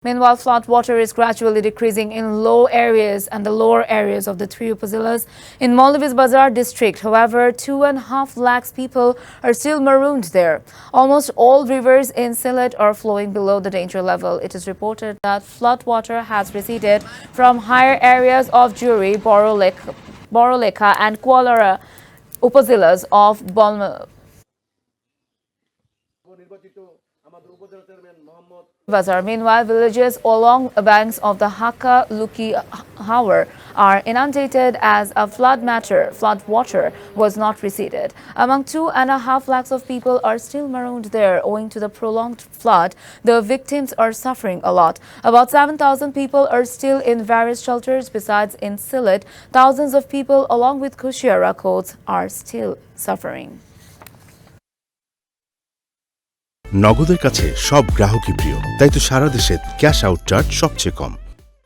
Meanwhile, flood water is gradually decreasing in low areas and the lower areas of the three upazilas in Maulavís Bazar district. However, 2.5 lakhs people are still marooned there. Almost all rivers in Sylhet are flowing below the danger level. It is reported that flood water has receded from higher areas of Juri, Boroleka and Kualara upazilas of Balma. Bazar. Meanwhile, villages along the banks of the Hakka Luki Hawar are inundated as a flood water was not receded. Among 2.5 lakhs of people are still marooned there owing to the prolonged flood. The victims are suffering a lot. About 7,000 people are still in various shelters. Besides, in Sylhet, thousands of people along with Kushiara codes are still suffering. নগদের কাছে সব গ্রাহকই প্রিয়, তাই তো সারা দেশে cash out charge সবচেয়ে কম।